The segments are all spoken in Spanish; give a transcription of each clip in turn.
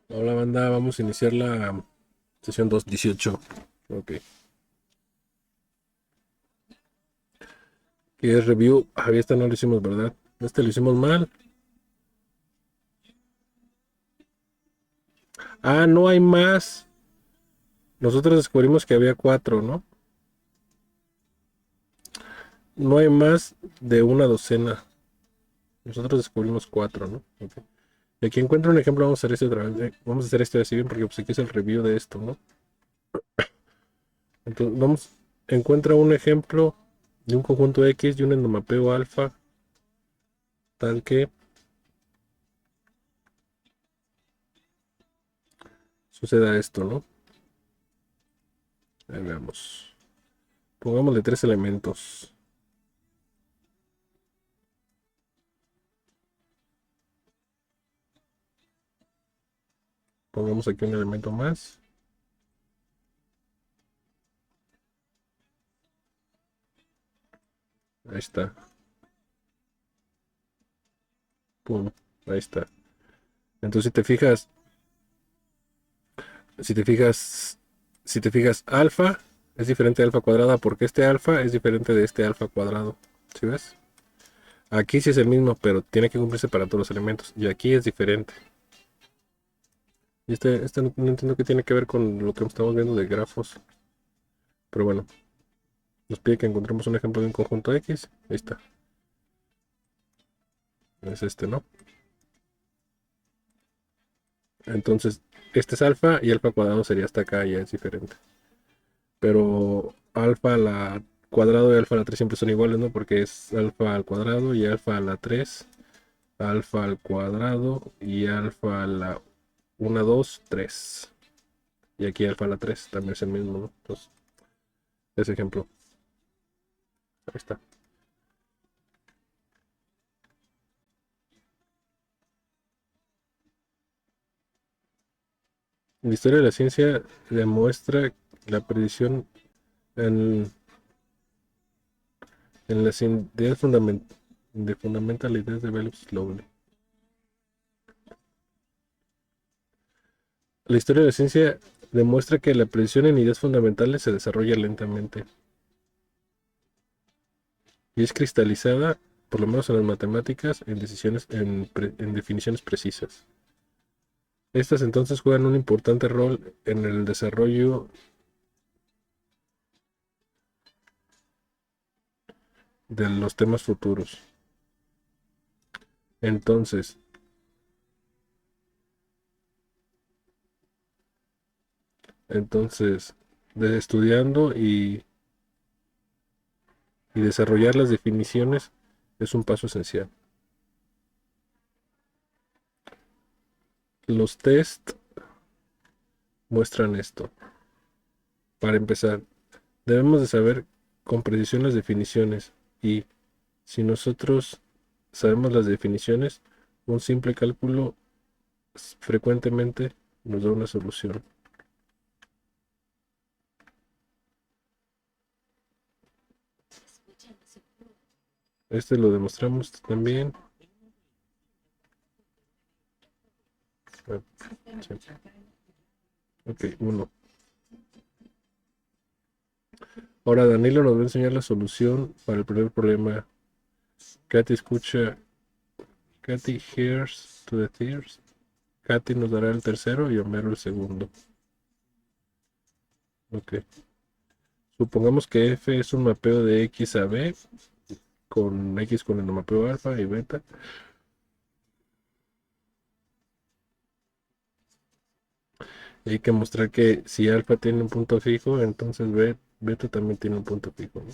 Hola banda, vamos a iniciar la sesión 218. Ok. ¿Qué es review? Esta no lo hicimos, ¿verdad? Este lo hicimos mal. No hay más. Nosotros descubrimos que había cuatro, ¿no? No hay más de una docena. Nosotros descubrimos cuatro, ¿no? Ok. Y aquí encuentro un ejemplo, vamos a hacer este otra vez. Vamos a hacer este así bien porque pues aquí es el review de esto, ¿no? Entonces, encuentra un ejemplo de un conjunto X y un endomapeo alfa, tal que suceda esto, ¿no? Ahí veamos. Pongámosle tres elementos. Pongamos aquí un elemento más. Ahí está. Pum. Ahí está. Entonces, si te fijas, alfa es diferente de alfa cuadrada porque este alfa es diferente de este alfa cuadrado. ¿Sí ves? Aquí sí es el mismo, pero tiene que cumplirse para todos los elementos. Y aquí es diferente. Y este no entiendo qué tiene que ver con lo que estamos viendo de grafos. Pero bueno, nos pide que encontremos un ejemplo de un conjunto X. Ahí está. Es este, ¿no? Entonces, este es alfa y alfa cuadrado sería hasta acá, ya es diferente. Pero alfa a la cuadrado y alfa a la 3 siempre son iguales, ¿no? Porque es alfa al cuadrado y alfa a la 3, alfa al cuadrado y alfa a la 1, 2, 3. Y aquí alfa a la 3 también es el mismo, ¿no? Entonces, ese ejemplo, ahí está. La historia de la ciencia demuestra la predicción en, en las ideas de fundamental ideas develop slowly. La historia de la ciencia demuestra que la predicción en ideas fundamentales se desarrolla lentamente y es cristalizada, por lo menos en las matemáticas, en definiciones precisas. Estas entonces juegan un importante rol en el desarrollo de los temas futuros. Entonces, entonces, de estudiando y desarrollar las definiciones es un paso esencial. Los test muestran esto. Para empezar, debemos de saber con precisión las definiciones y si nosotros sabemos las definiciones, un simple cálculo frecuentemente nos da una solución. Este lo demostramos también. Ah, sí. Ok, uno. Ahora Danilo nos va a enseñar la solución para el primer problema. Katy escucha. Katy hears to the tears. Katy nos dará el tercero y Homero el segundo. Ok. Supongamos que F es un mapeo de X a B, con X con el mapeo alfa y beta. Y hay que mostrar que si alfa tiene un punto fijo, entonces beta también tiene un punto fijo, ¿no?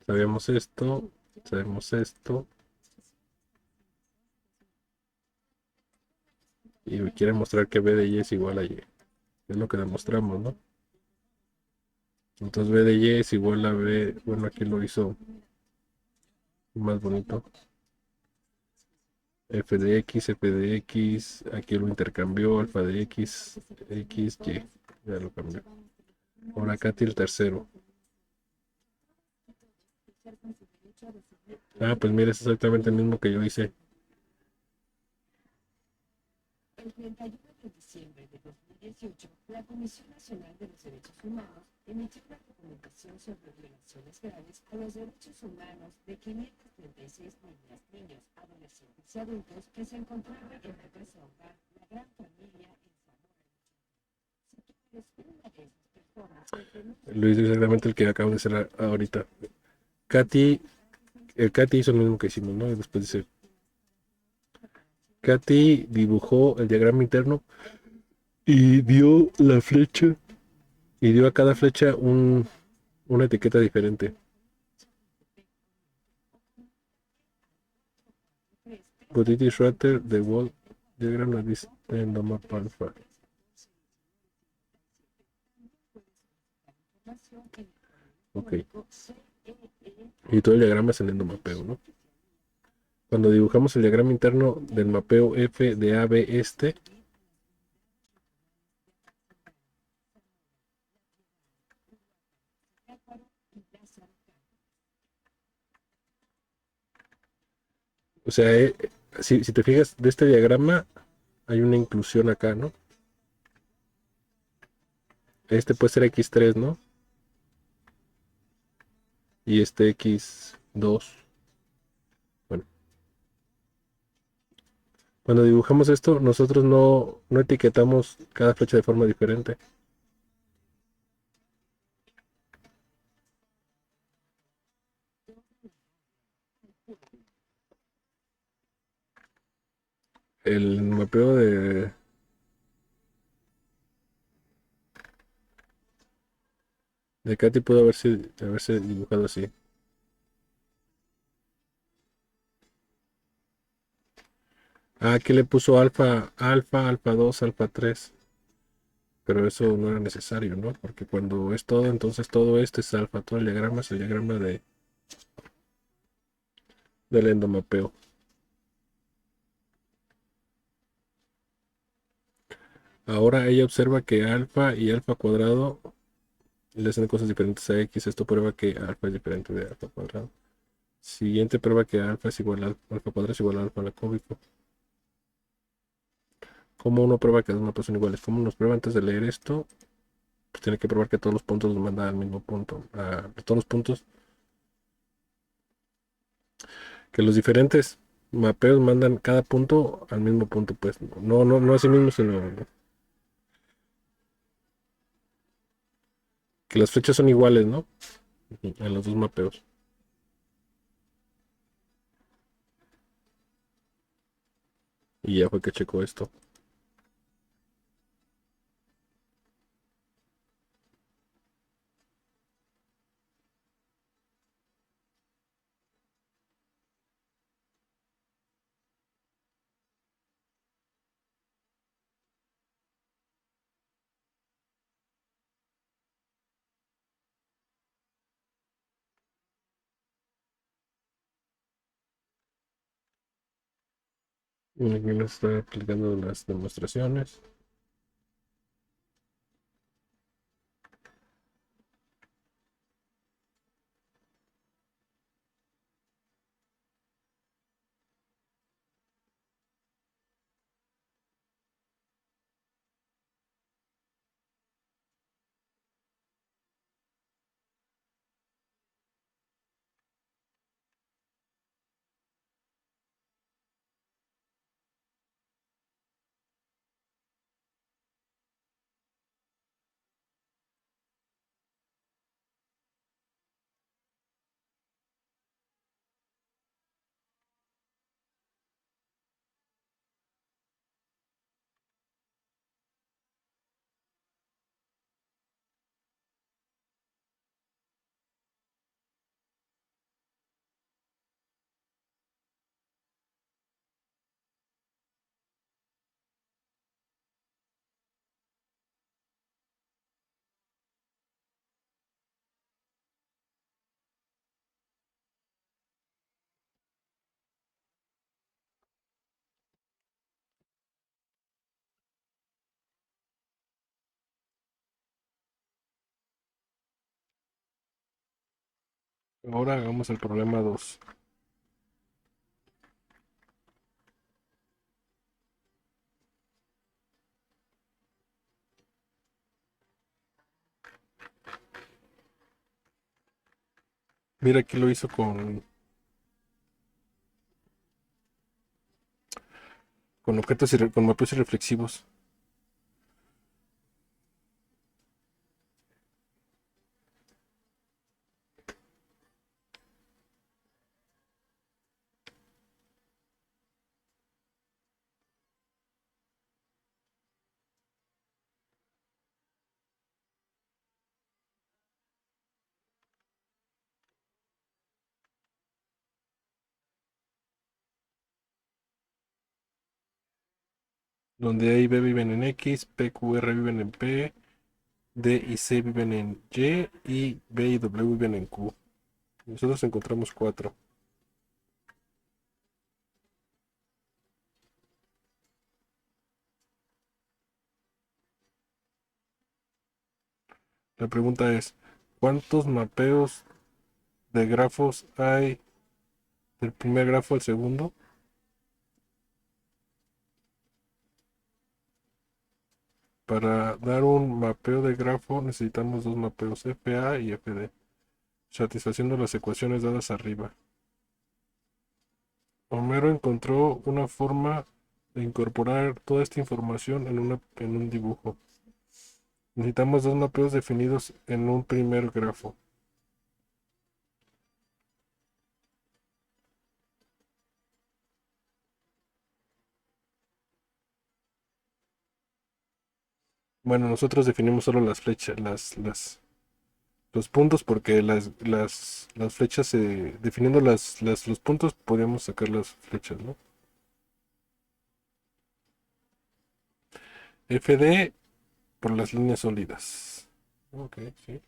Sabemos esto, sabemos esto, y quiere mostrar que B de Y es igual a Y. Es lo que demostramos, ¿no? Entonces B de Y es igual a B, bueno, aquí lo hizo más bonito. F de X, aquí lo intercambió, alfa de X, X, Y, ya lo cambió. Ahora acá tiene el tercero. Pues mira, es exactamente el mismo que yo hice. El 31 de diciembre de 2018, la Comisión Nacional de los Derechos Humanos emitió una recomendación sobre violaciones graves a los derechos humanos de 536 niñas, niños, adolescentes y adultos que se encontraban en la casa hogar La Gran Familia en Zamora. Si tú eres una de esas personas que denuncia Lo hizo exactamente el que acabo de hacer ahorita. Katy, el Katy hizo lo mismo que hicimos, ¿no? Y después dice, Katy dibujó el diagrama interno y dio la flecha y dio a cada flecha una etiqueta diferente. But it is rather the wall diagram that is in the map alpha. Ok. Y todo el diagrama es el endomapeo, ¿no? Cuando dibujamos el diagrama interno del mapeo F de AB este, o sea, si te fijas de este diagrama, hay una inclusión acá, ¿no? Este puede ser X3, ¿no? Y este X2. Bueno, cuando dibujamos esto, nosotros no etiquetamos cada flecha de forma diferente. El mapeo de Katy pudo haberse dibujado así. Ah, aquí le puso alfa 2, alfa 3. Pero eso no era necesario, ¿no? Porque cuando es todo, entonces todo esto es alfa, todo el diagrama es el diagrama del endomapeo. Ahora ella observa que alfa y alfa cuadrado le hacen cosas diferentes a x. Esto prueba que alfa es diferente de alfa cuadrado. Siguiente prueba que alfa es igual a alfa cuadrado es igual a alfa al cúbico. ¿Cómo uno prueba que los mapas son iguales? ¿Cómo nos prueba antes de leer esto? Pues tiene que probar que todos los puntos nos mandan al mismo punto. Todos los puntos, que los diferentes mapeos mandan cada punto al mismo punto, pues. No a sí mismo, sino que las flechas son iguales, ¿no? En los dos mapeos. Y ya fue que checó esto. Y aquí nos está aplicando las demostraciones. Ahora hagamos el problema 2. Mira, aquí lo hizo con objetos con mapeos irreflexivos. Donde A y B viven en X, P, Q, R viven en P, D y C viven en y B y W viven en Q. Nosotros encontramos cuatro. La pregunta es, ¿cuántos mapeos de grafos hay del primer grafo al segundo? Para dar un mapeo de grafo necesitamos dos mapeos FA y FD, satisfaciendo las ecuaciones dadas arriba. Homero encontró una forma de incorporar toda esta información en un dibujo. Necesitamos dos mapeos definidos en un primer grafo. Bueno, nosotros definimos solo las flechas, los puntos, porque las flechas, definiendo los puntos, podríamos sacar las flechas, ¿no? FD por las líneas sólidas. Ok, sí.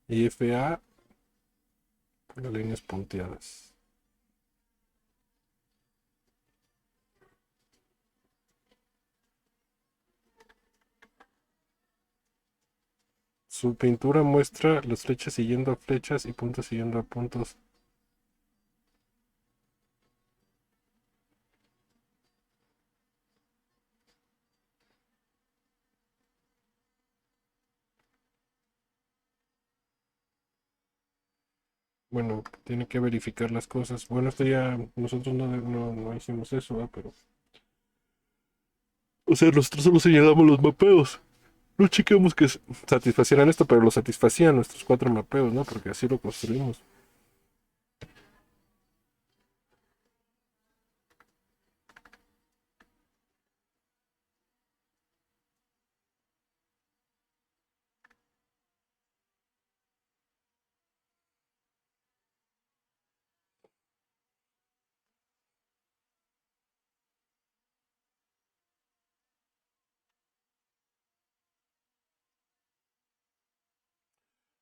Y FA por las líneas punteadas. Su pintura muestra las flechas siguiendo a flechas y puntos siguiendo a puntos. Bueno, tiene que verificar las cosas. Bueno, esto ya nosotros no hicimos eso, ¿verdad? Pero, o sea, nosotros solo señalamos los mapeos. No chequeamos que satisfacieran esto, pero lo satisfacían nuestros cuatro mapeos, ¿no? Porque así lo construimos.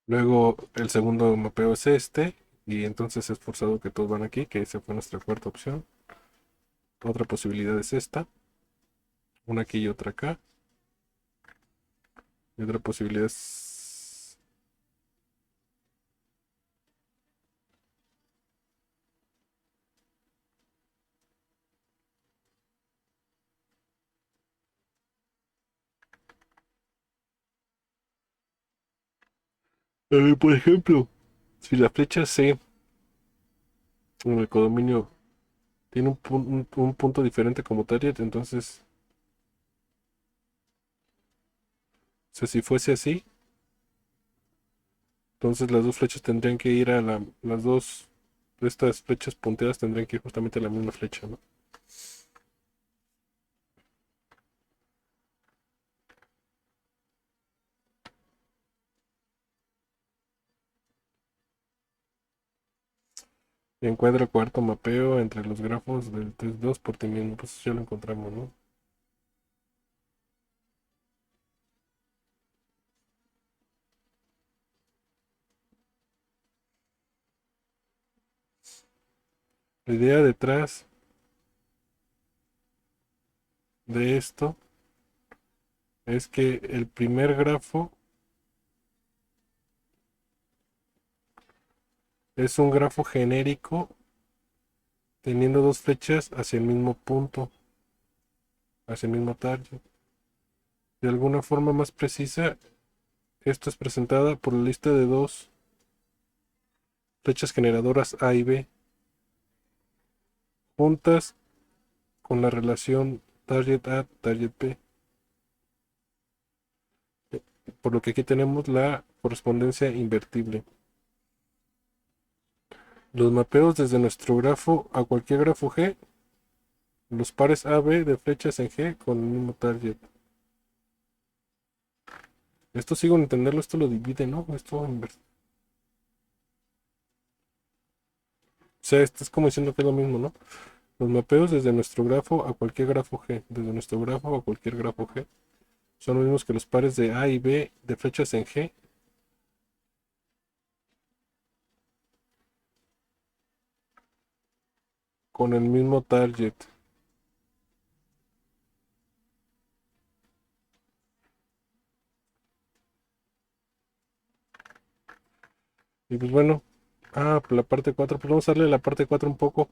Luego el segundo mapeo es este, y entonces es forzado que todos van aquí, que esa fue nuestra cuarta opción. Otra posibilidad es esta, una aquí y otra acá. Y otra posibilidad es... por ejemplo, si la flecha C en el codominio tiene un punto diferente como target, entonces, o sea, si fuese así, entonces las dos flechas tendrían que ir las dos de estas flechas punteadas tendrían que ir justamente a la misma flecha, ¿no? Encuentra cuarto mapeo entre los grafos del test 2 por ti mismo, pues ya lo encontramos, ¿no? La idea detrás de esto es que el primer grafo es un grafo genérico teniendo dos flechas hacia el mismo punto, hacia el mismo target. De alguna forma más precisa, esto es presentada por la lista de dos flechas generadoras A y B juntas con la relación target A, target B. Por lo que aquí tenemos la correspondencia invertible. Los mapeos desde nuestro grafo a cualquier grafo G, los pares AB de flechas en G con el mismo target. Esto sigo en entenderlo, esto lo divide, ¿no? Esto o sea, esto es como diciendo que es lo mismo, ¿no? Los mapeos desde nuestro grafo a cualquier grafo G, desde nuestro grafo a cualquier grafo G, son los mismos que los pares de A y B de flechas en G con el mismo target. Y pues bueno, pues la parte 4 pues vamos a darle la parte 4 un poco.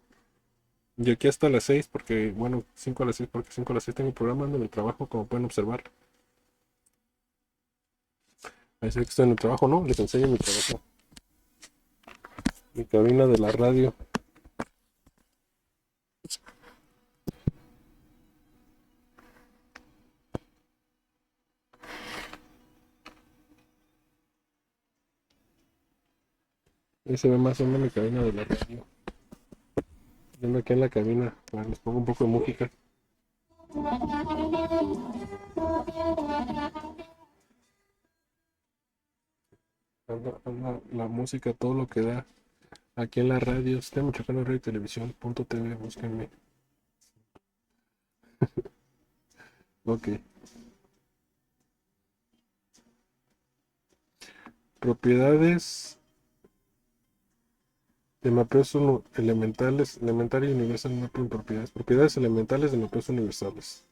Y aquí hasta las 6 porque, bueno, 5 a las 6 porque 5 a las 6 tengo programa, ando en el trabajo, como pueden observar. Ahí se ve que estoy en el trabajo, ¿no? Les enseño mi trabajo. Mi cabina de la radio. Ahí se ve más o menos mi cabina de la radio. Yo me quedé en la cabina, les pongo un poco de música. Anda la música, todo lo que da. Aquí en la radio, está Michoacán Radio y Televisión, .tv, búsquenme. Ok. Propiedades de mapeos elementales, elemental y universal mapping propiedades. Propiedades elementales de mapeos universales.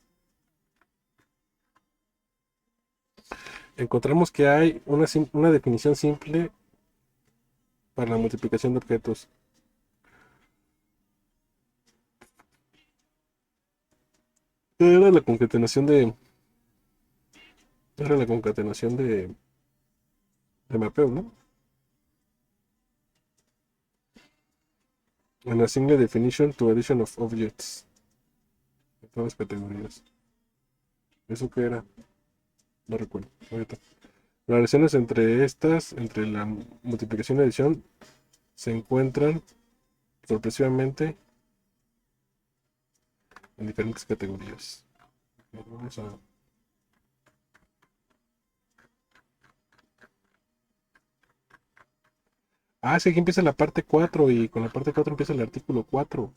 Encontramos que hay una definición simple para la multiplicación de objetos. Era la concatenación de. Era la concatenación de mapeo, ¿no? An assigned definition to addition of objects. De todas las categorías. ¿Eso qué era? No recuerdo. Ahorita. Las relaciones entre estas, entre la multiplicación y adición, se encuentran sorpresivamente en diferentes categorías. Vamos a. Sí, aquí empieza la parte 4 y con la parte 4 empieza el artículo 4.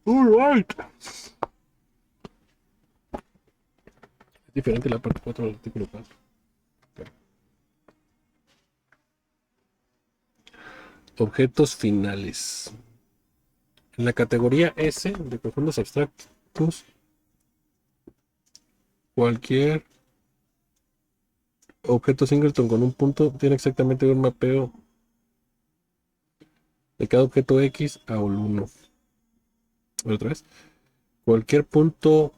Alright. Es diferente la parte 4 del artículo 4. Okay. Objetos finales. En la categoría S de conjuntos abstractos, cualquier objeto singleton con un punto tiene exactamente un mapeo de cada objeto X a un 1. Otra vez. Cualquier punto,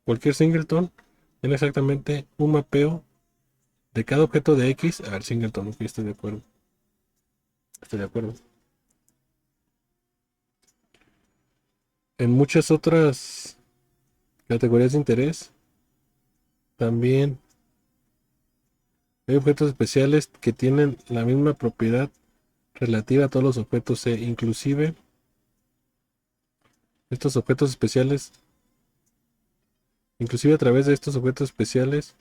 cualquier singleton tiene exactamente un mapeo de cada objeto de X al singleton. Ok, estoy de acuerdo. Estoy de acuerdo. En muchas otras categorías de interés, también hay objetos especiales que tienen la misma propiedad relativa a todos los objetos C. Inclusive, estos objetos especiales, inclusive a través de estos objetos especiales,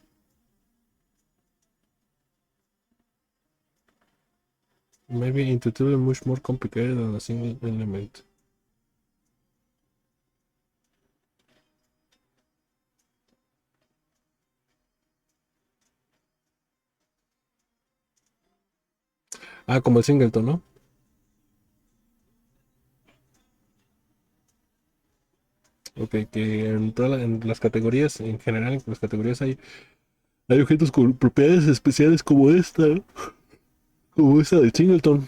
maybe intuitively much more complicated than a single element. Como el singleton, ¿no? Ok, que en las categorías, en general, en las categorías hay objetos con propiedades especiales como esta, ¿no? Como esta del singleton.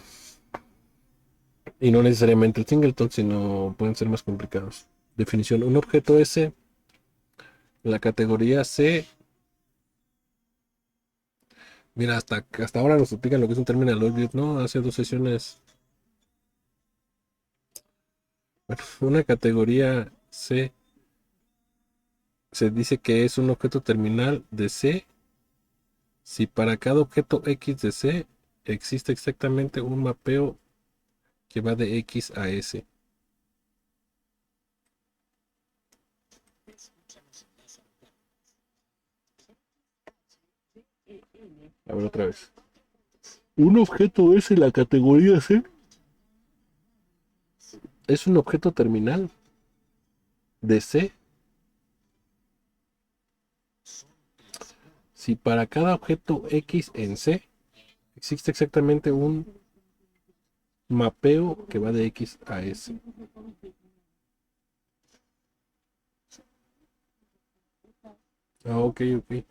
Y no necesariamente el singleton, sino pueden ser más complicados. Definición: un objeto S, la categoría C, Mira, hasta ahora nos explican lo que es un terminal object, ¿no? Hace 2 sesiones. Bueno, una categoría C se dice que es un objeto terminal de C si para cada objeto X de C existe exactamente un mapeo que va de X a S. A ver otra vez. Un objeto S en la categoría C es un objeto terminal de C si para cada objeto X en C existe exactamente un mapeo que va de X a S. Ah, ok, ok.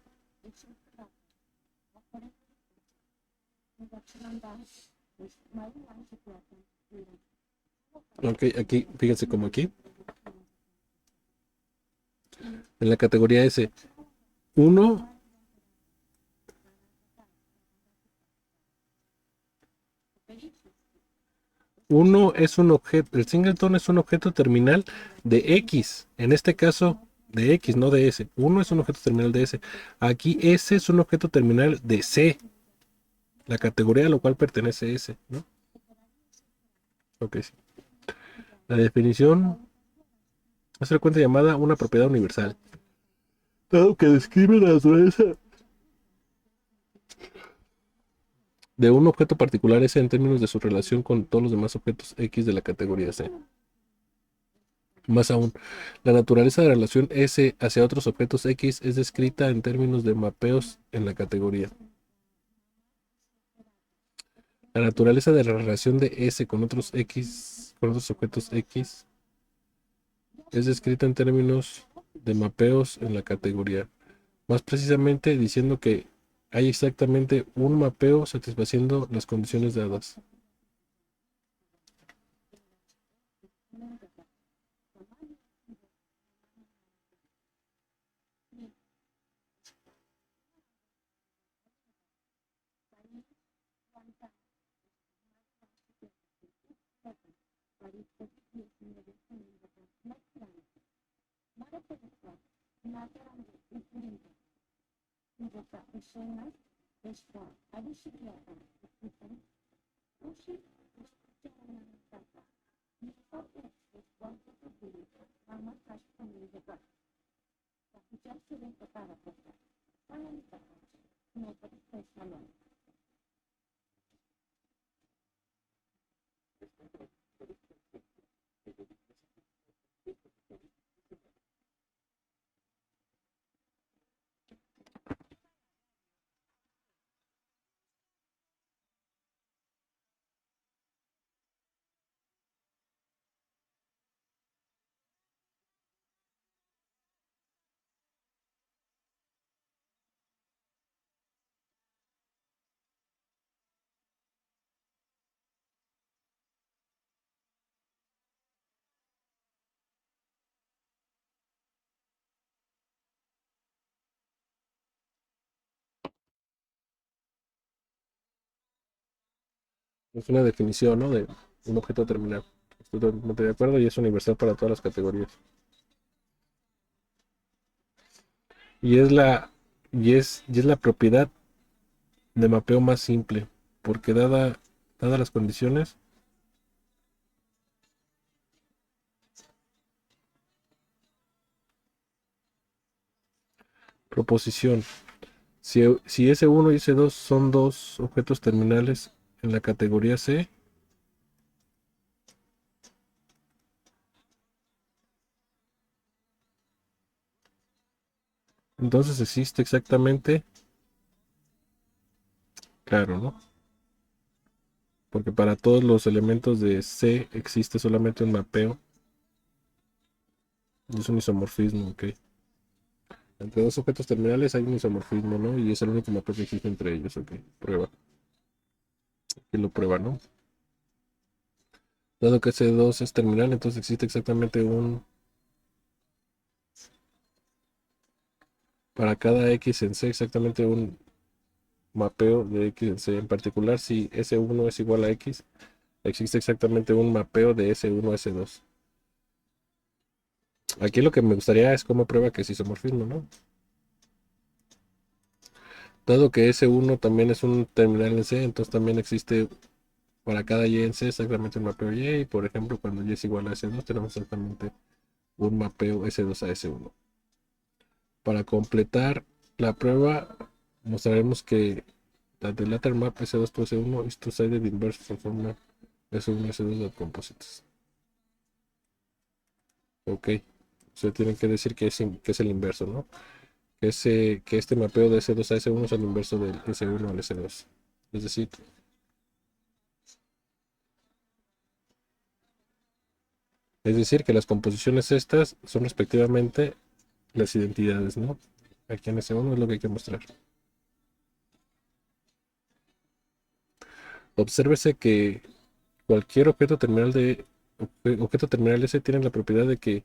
Ok, aquí, fíjense como aquí, en la categoría S, uno, uno es un objeto, el singleton es un objeto terminal de X, en este caso de X, no de S. Uno es un objeto terminal de S. Aquí S es un objeto terminal de C, la categoría a la cual pertenece S, ¿no? Ok, sí. La definición es frecuente llamada una propiedad universal, dado que describe la naturaleza de un objeto particular S en términos de su relación con todos los demás objetos X de la categoría C. Más aún, la naturaleza de la relación S hacia otros objetos X es descrita en términos de mapeos en la categoría. La naturaleza de la relación de S con otros X, con otros objetos X, es descrita en términos de mapeos en la categoría. Más precisamente diciendo que hay exactamente un mapeo satisfaciendo las condiciones dadas. Es una definición, ¿no? De un objeto terminal. Estoy totalmente de acuerdo y es universal para todas las categorías. Y es la, y es la propiedad de mapeo más simple, porque dadas las condiciones, proposición. Si S1 y S2 son dos objetos terminales en la categoría C, entonces existe exactamente, claro, ¿no? Porque para todos los elementos de C existe solamente un mapeo. Y es un isomorfismo, ok. Entre dos objetos terminales hay un isomorfismo, ¿no? Y es el único mapeo que existe entre ellos, ok. Prueba. Y lo prueba, ¿no? Dado que C2 es terminal, entonces existe exactamente para cada X en C, exactamente un mapeo de X en C. En particular, si S1 es igual a X, existe exactamente un mapeo de S1 a S2. Aquí lo que me gustaría es cómo prueba que es isomorfismo, ¿no? Dado que S1 también es un terminal en C, entonces también existe para cada Y en C exactamente un mapeo Y. Y por ejemplo, cuando Y es igual a S2, tenemos exactamente un mapeo S2 a S1. Para completar la prueba, mostraremos que the latter map S2 to S1 is two-sided inverse for formula S1 S2 of composites. Ok, se tienen que decir que es el inverso, ¿no? Que este mapeo de S2 a S1 es el inverso del S1 al S2. Es decir, que las composiciones estas son respectivamente las identidades, ¿no? Aquí en S1 es lo que hay que mostrar. Obsérvese que cualquier objeto terminal S tiene la propiedad de que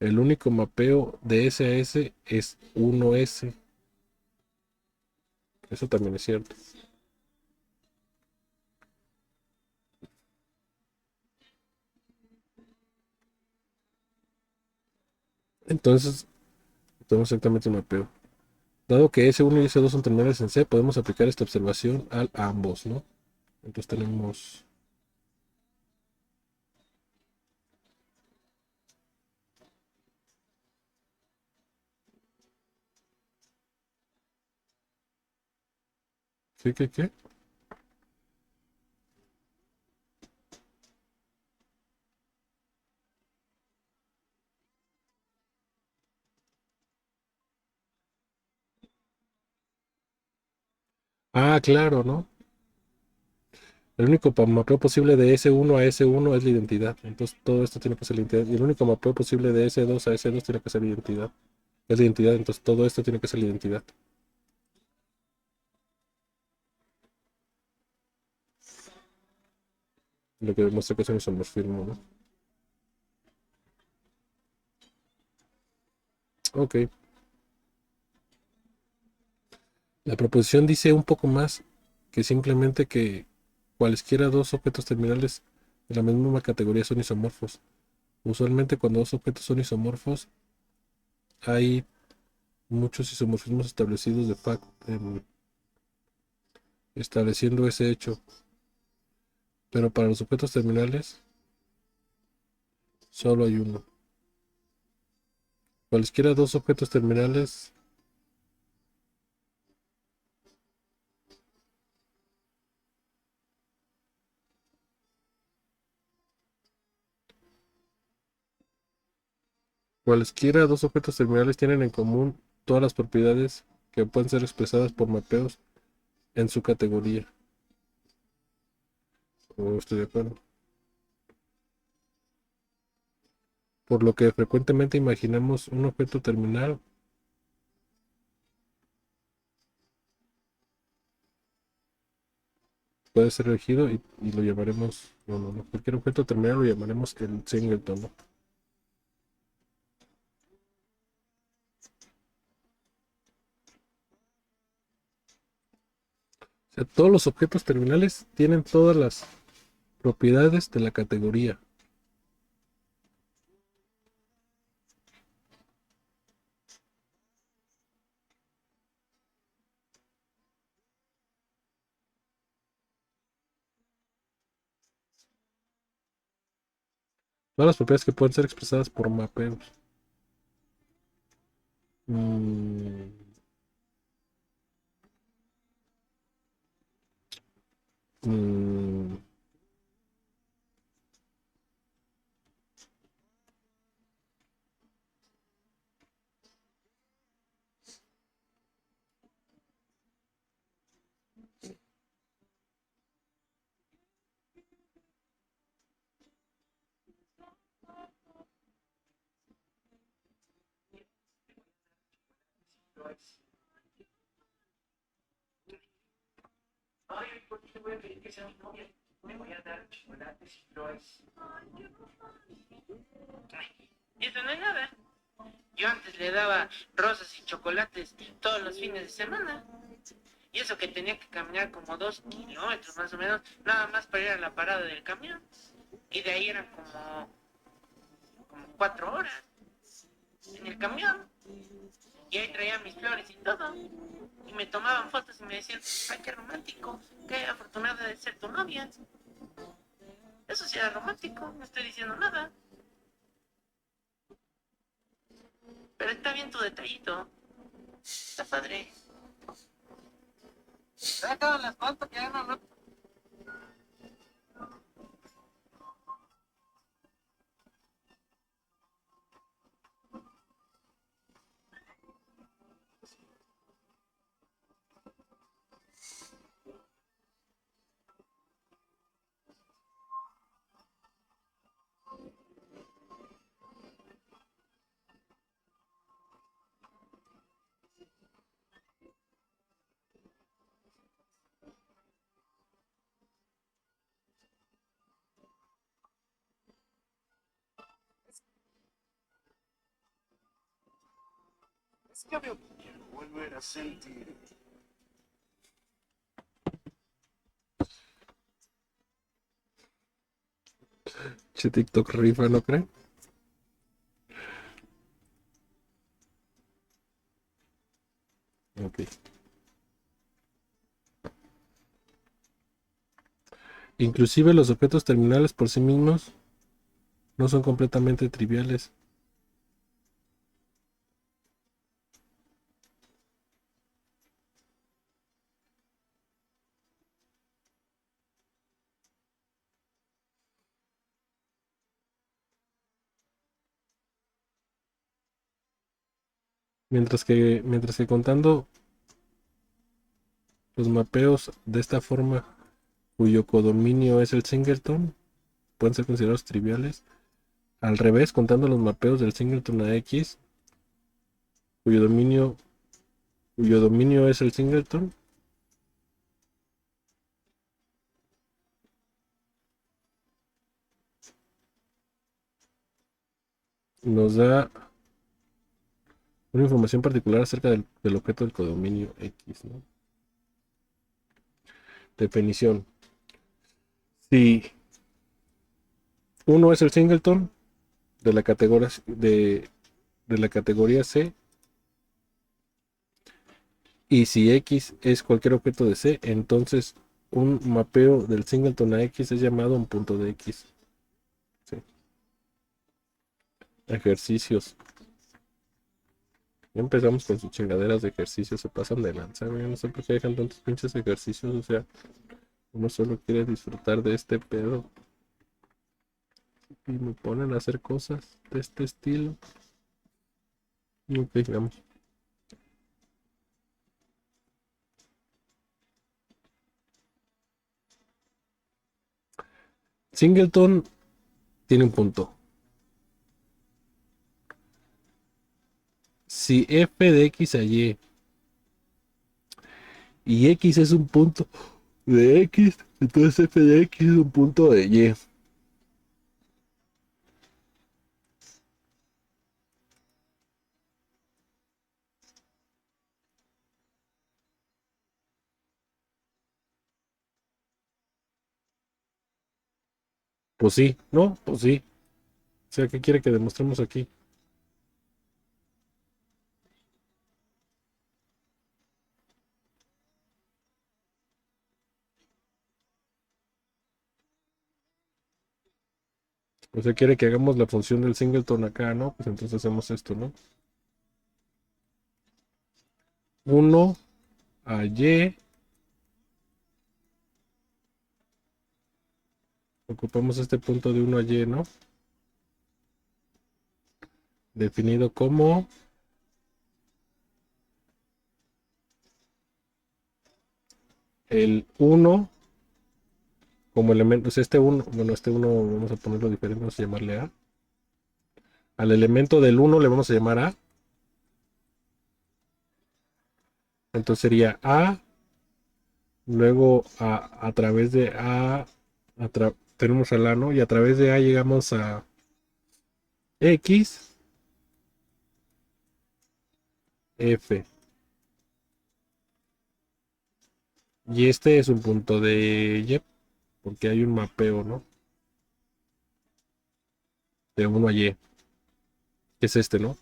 el único mapeo de S a S es 1S. Eso también es cierto. Entonces, tenemos exactamente un mapeo. Dado que S1 y S2 son terminales en C, podemos aplicar esta observación a ambos, ¿no? Entonces tenemos... ¿Qué, qué, qué? Ah, claro, ¿no? El único mapeo posible de S1 a S1 es la identidad. Entonces todo esto tiene que ser la identidad. Y el único mapeo posible de S2 a S2 tiene que ser la identidad. Es la identidad, entonces todo esto tiene que ser la identidad. Lo que demuestra que es un isomorfismo, ¿no? Ok. La proposición dice un poco más que simplemente que cualesquiera dos objetos terminales de la misma categoría son isomorfos. Usualmente cuando dos objetos son isomorfos hay muchos isomorfismos establecidos de facto, estableciendo ese hecho. Pero para los objetos terminales solo hay uno. Cualesquiera dos objetos terminales cualesquiera dos objetos terminales tienen en común todas las propiedades que pueden ser expresadas por mapeos en su categoría. Estoy de acuerdo. Por lo que frecuentemente imaginamos un objeto terminal puede ser elegido y lo llamaremos, no, cualquier objeto terminal lo llamaremos el singleton, ¿no? O sea, todos los objetos terminales tienen todas las propiedades de la categoría. Todas las propiedades que pueden ser expresadas por mapeos. Mm, mm, Ay, ¿por qué le voy a pedir que sea mi novia? Me voy a dar chocolates y flores. Ay, eso no es nada. Yo antes le daba rosas y chocolates todos los fines de semana. Y eso que tenía que caminar como 2 kilómetros más o menos, nada más para ir a la parada del camión. Y de ahí eran como 4 horas en el camión. Y ahí traía mis flores y todo. Y me tomaban fotos y me decían, ay, qué romántico, qué afortunada de ser tu novia. Eso sí era romántico, no estoy diciendo nada. Pero está bien tu detallito. Está padre. Se acaban las fotos que ya no. Es que quiero volver a sentir. Che, TikTok rifa, ¿no creen? Ok. Inclusive los objetos terminales por sí mismos no son completamente triviales. Mientras que contando los mapeos de esta forma, cuyo codominio es el singleton, pueden ser considerados triviales. Al revés, contando los mapeos del singleton a X, cuyo dominio, cuyo dominio es el singleton, nos da una información particular acerca del objeto del codominio X, ¿no? Definición. Si uno es el singleton de la categoría C, y si X es cualquier objeto de C, entonces un mapeo del singleton a X es llamado un punto de X. Sí. Ejercicios. Ya empezamos con sus chingaderas de ejercicios, se pasan de lanza, güey. No sé por qué dejan tantos pinches ejercicios, o sea, uno solo quiere disfrutar de este pedo. Y me ponen a hacer cosas de este estilo. Ok, vamos. Singleton tiene un punto. Si f de x a y x es un punto de x, entonces f de x es un punto de y. Pues sí, ¿no? Pues sí. O sea, ¿qué quiere que demostremos aquí? O sea, quiere que hagamos la función del singleton acá, ¿no? Pues entonces hacemos esto, ¿no? 1 a y. Ocupamos este punto de 1 a y, ¿no? Definido como el 1 como elemento. O sea, este 1, bueno, este 1 vamos a ponerlo diferente, vamos a llamarle A. Al elemento del 1 le vamos a llamar A. Entonces sería A, luego a través de A, tenemos al A, ¿no? Y a través de A llegamos a X, F. Y este es un punto de Y, porque hay un mapeo, ¿no? De 1 a Y, que es este, ¿no?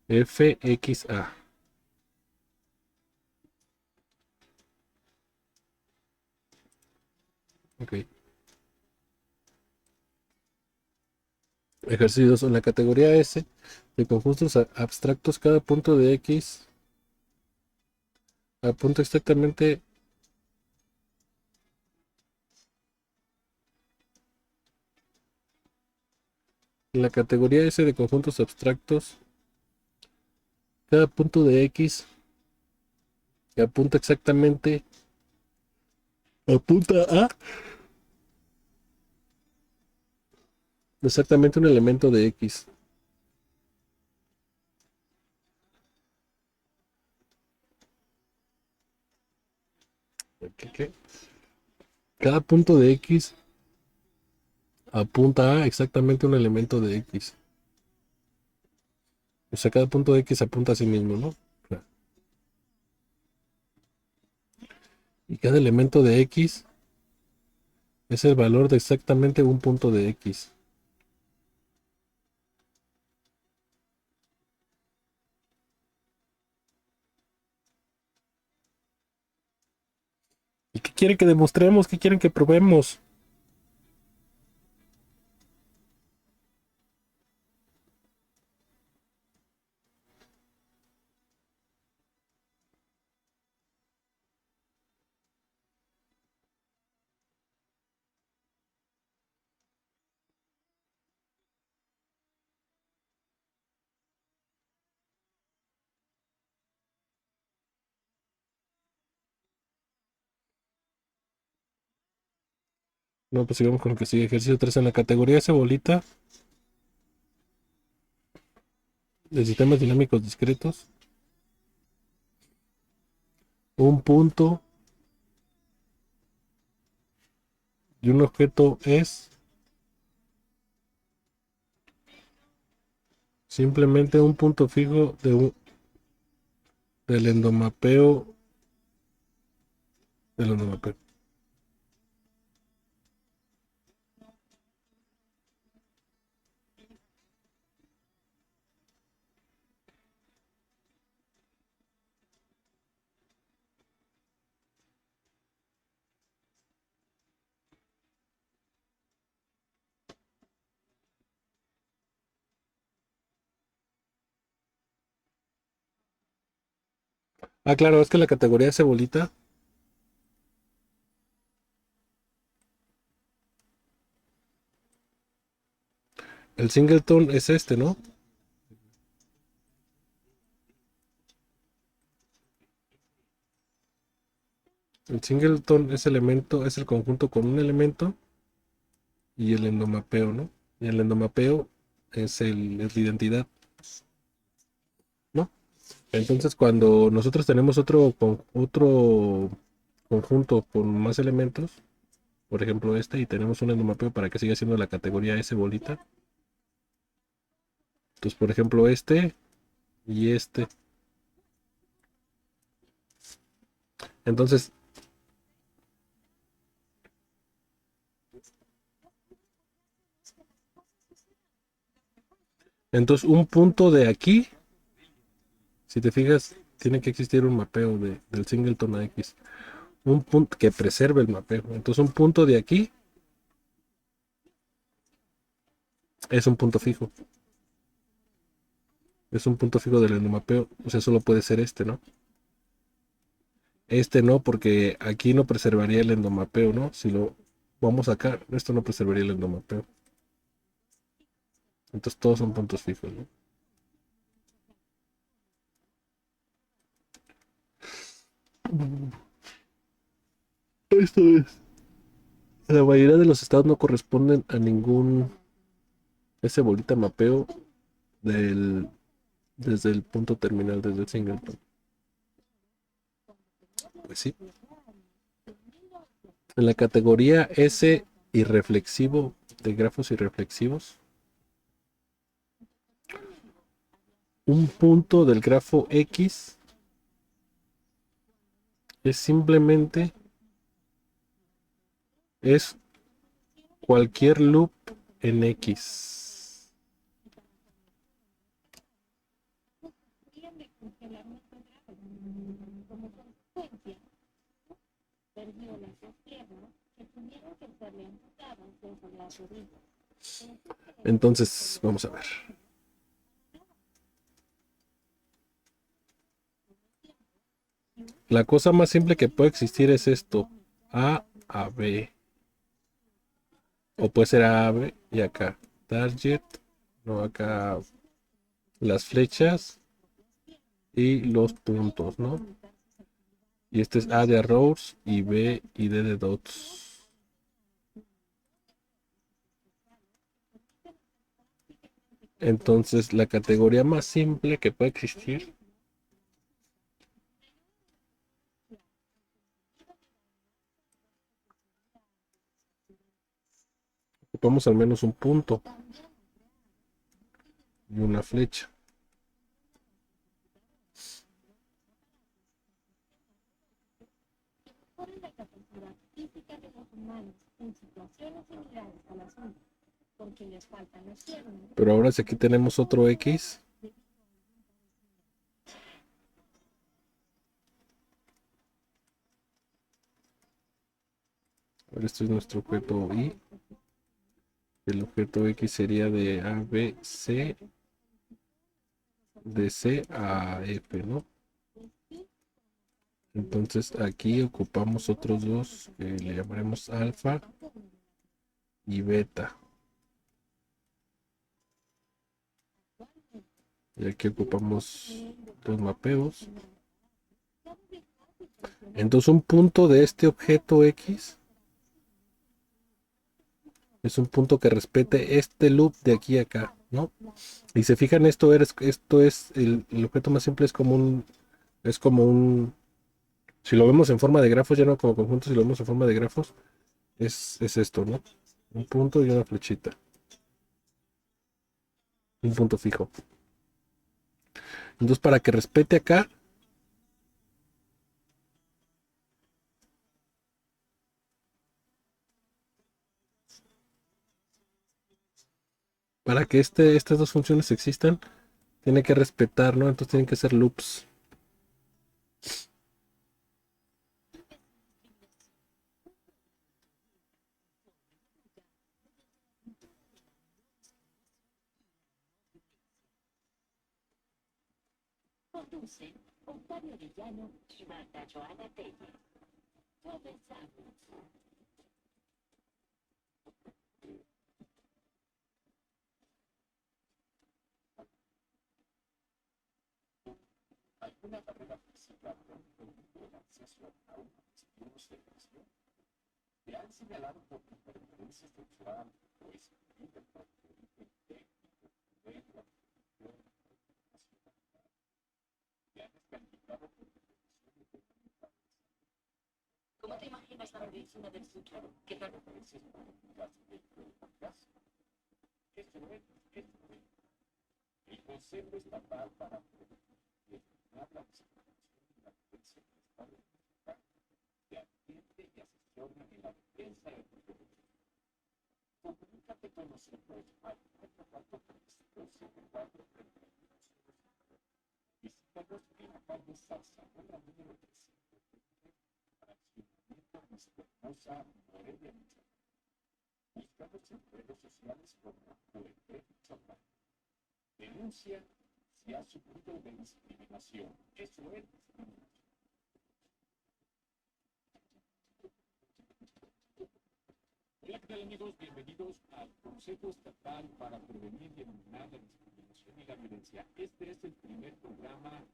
FXA. Ok. Ejercicio 2. En la categoría S de conjuntos abstractos, cada punto de X apunta exactamente. En la categoría S de conjuntos abstractos, cada punto de X apunta exactamente. Apunta a exactamente un elemento de X. ¿Qué? Cada punto de X apunta a exactamente un elemento de X. O sea, cada punto de X apunta a sí mismo, ¿no? Y cada elemento de X es el valor de exactamente un punto de X. ¿Y qué quieren que demostremos? ¿Qué quieren que probemos? No, pues sigamos con lo que sigue. Ejercicio 3 en la categoría S bolita de sistemas dinámicos discretos. Un punto y un objeto es simplemente un punto fijo del endomapeo del endomapeo. Ah, claro, es que la categoría S bolita, el singleton es este, ¿no? El singleton es elemento, es el conjunto con un elemento y el endomapeo, ¿no? Y el endomapeo es la identidad, ¿no? Entonces, cuando nosotros tenemos otro conjunto con más elementos, por ejemplo este, y tenemos un endomapeo para que siga siendo la categoría S bolita, entonces, por ejemplo, este y este. Entonces, un punto de aquí, si te fijas, tiene que existir un mapeo del singleton a X. Un punto que preserve el mapeo. Entonces, un punto de aquí es un punto fijo. Es un punto fijo del endomapeo. O sea, solo puede ser este, ¿no? Este no, porque aquí no preservaría el endomapeo, ¿no? Si lo vamos acá, esto no preservaría el endomapeo. Entonces, todos son puntos fijos, ¿no? Esto es. La mayoría de los estados no corresponden a ningún ese bolita mapeo del, desde el punto terminal, desde el singleton. Pues sí. En la categoría S irreflexivo de grafos irreflexivos, un punto del grafo X es simplemente Es cualquier loop en X. Podrían congelar nuestro grado. Como consecuencia, perdió las piernas que tuvieron que serle amputadas desde la rodilla. Entonces, vamos a ver. La cosa más simple que puede existir es esto. A a B. O puede ser A a B y acá. Target. No, acá las flechas y los puntos, ¿no? Y este es A de arrows y B y D de dots. Entonces, la categoría más simple que puede existir, ocupamos al menos un punto y una flecha. Mejoran la capacidad física de los humanos en situaciones similares a las suyas, porque les faltan los piernas. Pero ahora si aquí tenemos otro X. Ahora este es nuestro objeto Y. El objeto X sería de A, B, C, de C a F, ¿no? Entonces aquí ocupamos otros dos que le llamaremos alfa y beta. Y aquí ocupamos dos mapeos. Entonces un punto de este objeto X es un punto que respete este loop de aquí a acá, ¿no? Y se fijan, esto es el objeto más simple, es como un, si lo vemos en forma de grafos, ya no como conjunto, si lo vemos en forma de grafos, es esto, ¿no? Un punto y una flechita. Un punto fijo. Entonces, para que respete acá, para que estas dos funciones existan, tiene que respetar, ¿no? Entonces tienen que ser loops. Conducen Octavio Arellano y Marta Joana Telle. Comenzamos. ¿Alguna barrera física rompe el acceso a un dispositivo de servicio? ¿Te han señalado por tu preferencia sexual o excluir del propio origen técnico, poder, la profesión, nacionalidad? ¿Te han descalificado por tu condición de feminidad? ¿Cómo te imaginas la medicina del futuro? ¿Qué tal referencias políticas dentro del podcast? Esto es el Consejo Estatal para la discriminación y la violencia en el Estado mexicano, que atiende y asesora en la defensa de los derechos. Comunícate con nosotros al 44-374-3105. Visítanos en la calle Zarzamora número 333, fraccionamiento Misteriosa, Morelia, Michoacán. Búscanos en redes sociales como UEP Michoacán. Denuncia si ha sufrido de discriminación. Eso es discriminación. Hola, ¿qué tal, amigos? Bienvenidos al Consejo Estatal para Prevenir y Eliminar la Discriminación y la Violencia. Este es el primer programa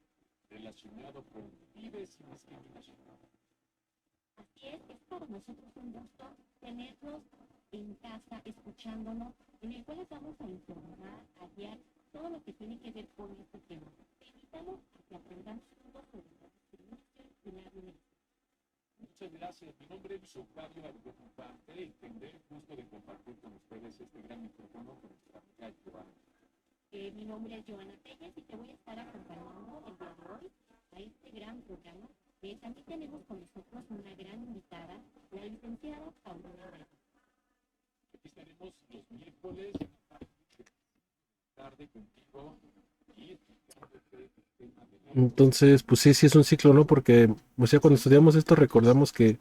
relacionado con Vive sin Discriminación. Así es para nosotros un gusto tenerlos en casa escuchándonos, en el cual les vamos a informar, a guiar todo lo que tiene que ver con este tema. Te invitamos a que aprendamos juntos sobre la discriminación y la violencia. Muchas gracias. Mi nombre es Octavio Arellano Infante y tendré el gusto de compartir con ustedes este gran micrófono con nuestra amiga Joana. Mi nombre es Joana Telles y te voy a estar acompañando el día de hoy a este gran programa. También tenemos con nosotros una gran invitada La licenciada Paulina Herrera. Aquí estaremos los miércoles tarde contigo y explicándote el tema de la Entonces, pues sí, sí es un ciclo, ¿no? Porque, o sea, cuando estudiamos esto recordamos que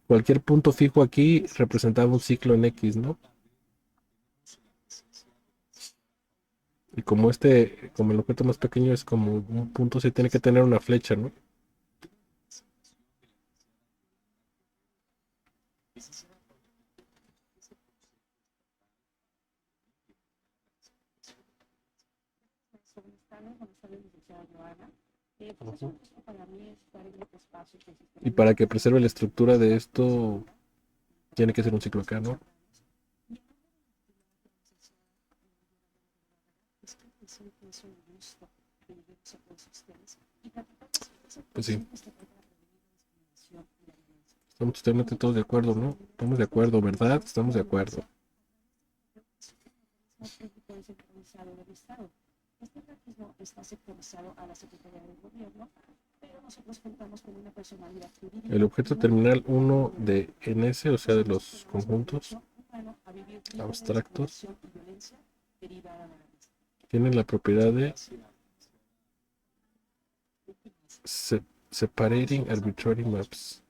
cualquier punto fijo aquí representaba un ciclo en X, ¿no? Y como el objeto más pequeño es como un punto, sí tiene que tener una flecha, ¿no? Sobre esta licenciada Joana. Pues es un gusto para mí estar en este espacio que se Y para que preserve la estructura de esto, tiene que ser un ciclo acá, ¿no? es un gusto que vivimos aquí con ustedes y Pues sí, discriminación y la violencia. estamos totalmente todos de acuerdo, ¿no? Estamos de acuerdo, ¿verdad? Estamos de acuerdo. Político centralizado del Estado. Este organismo está sectorizado a la Secretaría del Gobierno, pero nosotros contamos con una personalidad jurídica. El objeto terminal 1 de NS, o sea, de los conjuntos abstractos, tiene la propiedad de separating arbitrary maps,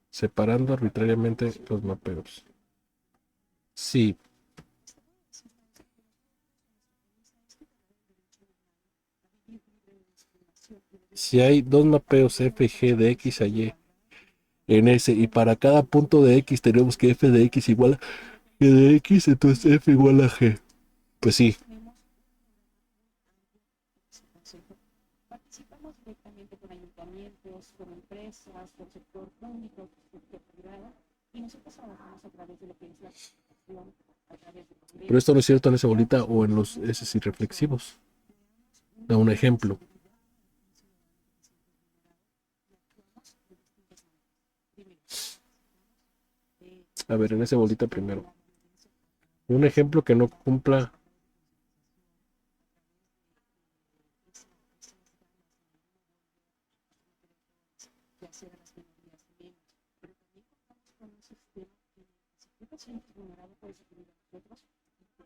separando arbitrariamente los mapeos. Sí, si hay dos mapeos f y g de x a y en S y para cada punto de x tenemos que f de x igual a g de x, entonces f igual a g. Pues sí, Participamos directamente con ayuntamientos, con empresas, con sector público, con sector privado, y nosotros trabajamos a través de lo que es la participación, a través de pero esto no es cierto en esa bolita o en los S irreflexivos. Da un ejemplo. A ver, en esa bolita primero. Un ejemplo que no cumpla. de hacer a las minorías menos, pero también contamos con un sistema que si tú te sientes vulnerado puedes acudir a nosotros y te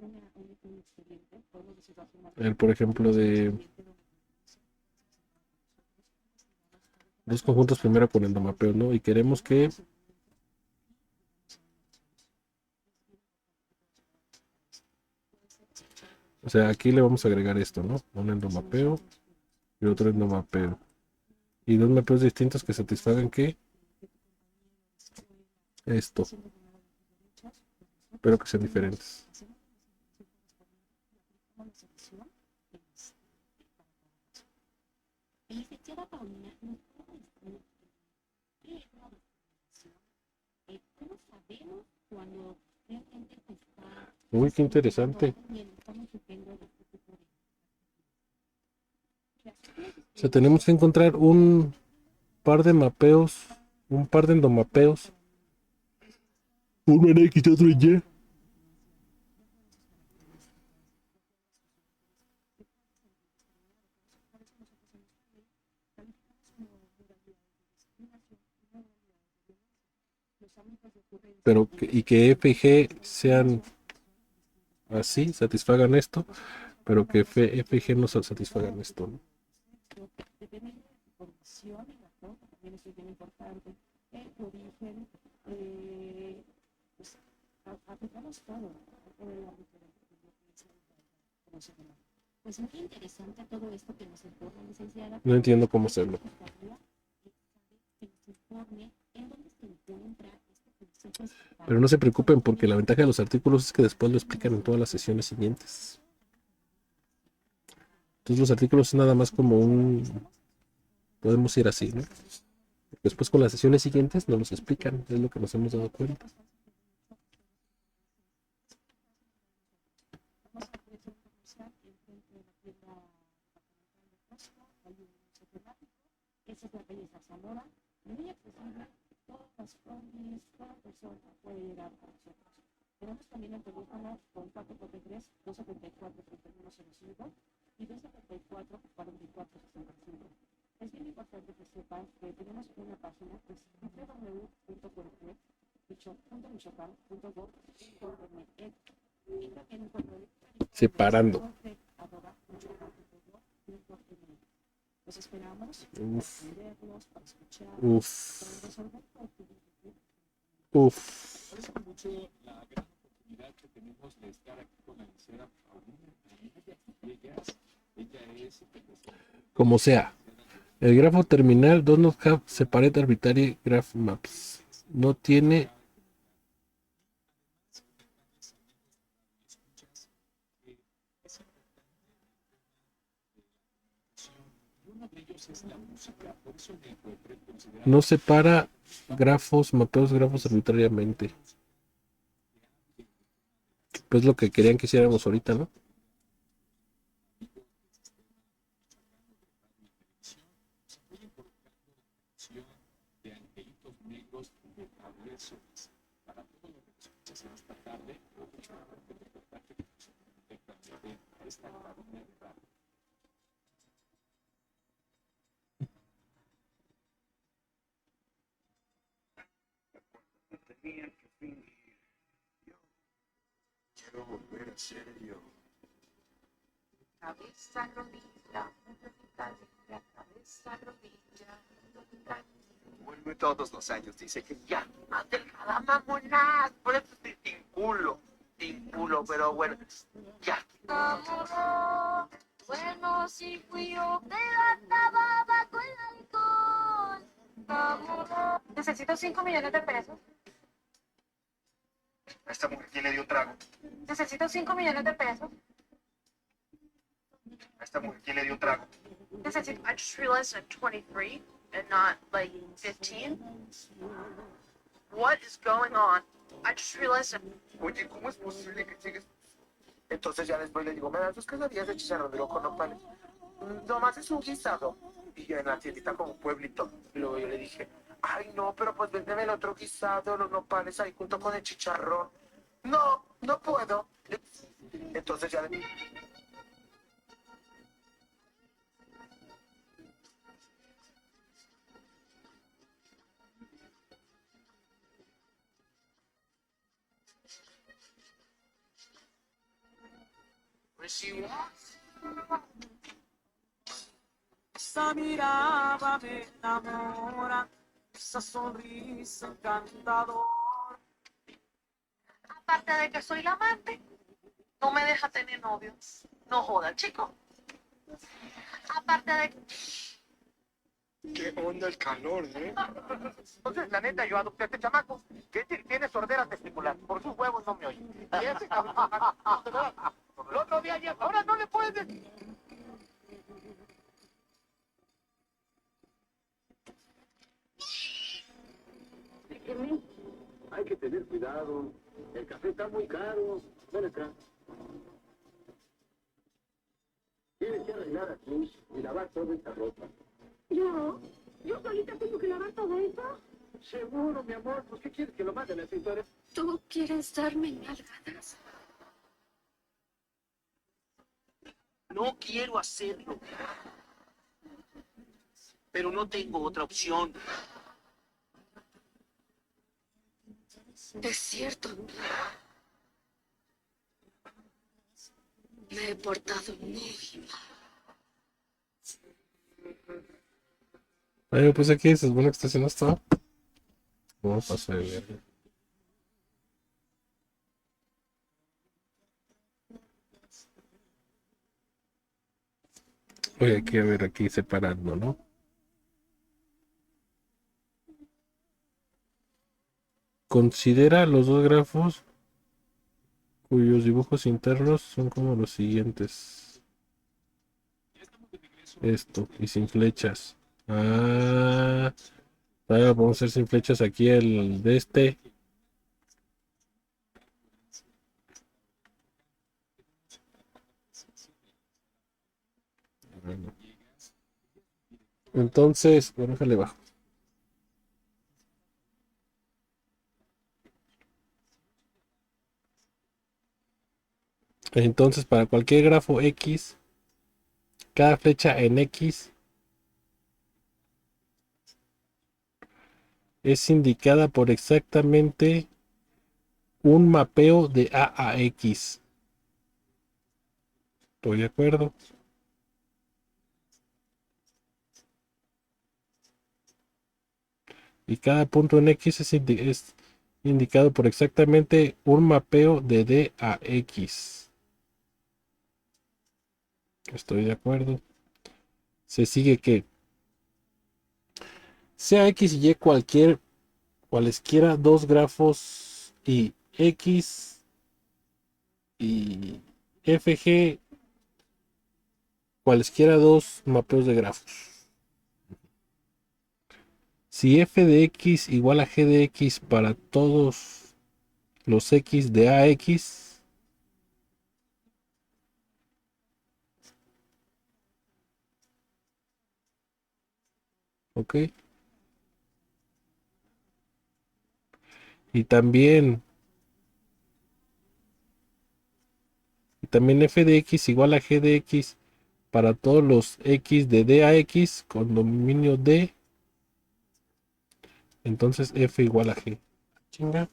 abrimos un expediente, podemos decirlo así, El, por ejemplo, de dos conjuntos primero con endomapeos, ¿no? Y queremos que, o sea, aquí le vamos a agregar esto, ¿no? Un endomapeo y otro endomapeo. Y dos mapeos distintos que satisfagan que esto, pero que sean diferentes. licenciada Paulina, ¿nos puede decir qué es la discriminación? ¿Cómo sabemos cuando realmente está Uy, qué interesante. estamos sufriendo de este tipo de O sea, tenemos que encontrar un par de mapeos, un par de endomapeos, uno en X y otro en Y. Pero y que F y G sean así, satisfagan esto, pero que F y G no satisfagan esto, ¿no? depende de la información y la foto, también eso es bien importante. El origen, pues aplicamos todo, todo el ámbito de cómo se llama. Pues muy interesante todo esto que nos informa, licenciada. No entiendo cómo hacerlo. Que nos informe en dónde se encuentra este concepto. Pero no se preocupen porque la ventaja de los artículos es que después lo explican en todas las sesiones siguientes. Entonces los artículos es nada más como un... Podemos ir así, ¿no? Después con las sesiones siguientes nos los explican, es lo que nos hemos dado cuenta. Esa es la belleza Zamora, muy accesible, todas las familias, toda persona puede llegar a nosotros. Tenemos también el teléfono con 443-274-3105 y 274-4465. Es bien importante que sepan que tenemos una página es www.michoacan.gov.mx y también un correo electrónico Separando. deporte@michoacán.gov.mx. Los esperamos Uf, para leerlos, para escuchar, para uf, resolver cualquier duda. uf. Aprecio mucho la gran oportunidad que tenemos de estar aquí con la licera Paulina Villegas. Ella es Como sea. El grafo terminal does not have separate arbitrary graph maps. No tiene uno de ellos es la música, por eso me encontré considerando no separa grafos, mapeos grafos arbitrariamente. Pues lo que querían que hiciéramos ahorita, ¿no? de angelitos negros de tableros para todos los que nos escuchan esta tarde. Esta cabina de radio. Tenía que fingir. Yo quiero volver a ser yo. Cabeza, rodilla, rodilla, cabeza, rodilla, rodilla. Vuelve todos los años, dice que ya, más delgada, mamonas. Por eso estoy sin culo, pero bueno, ya. Amor, bueno, si fui yo, pero andaba bajo el alcohol. Amor, necesito 5 millones de pesos. A esta mujer, ¿quién le dio trago? Necesito 5 millones de pesos. A esta mujer, ¿quién le dio trago? Necesito. I just realized I'm 23 and not like 15. What is going on? I just realized I'm. Oye, ¿cómo es posible que sigues? Entonces ya después le digo, me das 2 quesadillas de chicharrón de con nopales. Nomás es un guisado. Y yo en la tiendita como un pueblito. Y luego yo le dije, ay no, pero pues véndeme el otro guisado, los nopales ahí junto con el chicharrón. No, no puedo. Entonces ya le dije, Esa mirada me enamora, esa sonrisa encantadora. Aparte de que soy la amante, no me deja tener novio. No joda, chico. Aparte de que. ¿qué onda el calor, Entonces, la neta, yo adopté a este chamaco que tiene sordera testicular. Por sus huevos no me oye. Y ese cabrón, el otro día ya, ahora no le puedes. Hay que tener cuidado. El café está muy caro. Ven acá. Tienes que arreglar aquí y lavar toda esta ropa. ¿Yo solita tengo que lavar todo eso? Seguro, mi amor. ¿Por qué quieres que lo manden a pintores? ¿Tú quieres darme nalgadas? No quiero hacerlo. Pero no tengo otra opción. Es cierto. Me he portado muy mal. Bueno, pues aquí se supone que está haciendo esto. Vamos a pasar de verga. Oye, aquí a ver, aquí separando, ¿no? Considera los dos grafos cuyos dibujos internos son como los siguientes. Esto, y sin flechas. Ah, ahora vamos a hacer sin flechas aquí el de este. Bueno. Entonces, bueno, déjale bajo. Entonces, para cualquier grafo X, cada flecha en X es indicada por exactamente un mapeo de A a X. Estoy de acuerdo. Y cada punto en X es indicado por exactamente un mapeo de D a X. Estoy de acuerdo. Se sigue que sea X y Y cualesquiera dos grafos y X y FG cualesquiera dos mapeos de grafos. Si f de x igual a g de x para todos los x de ax, ¿ok? Y también, f de x igual a g de x para todos los x de dax con dominio d, entonces f igual a g. Chinga.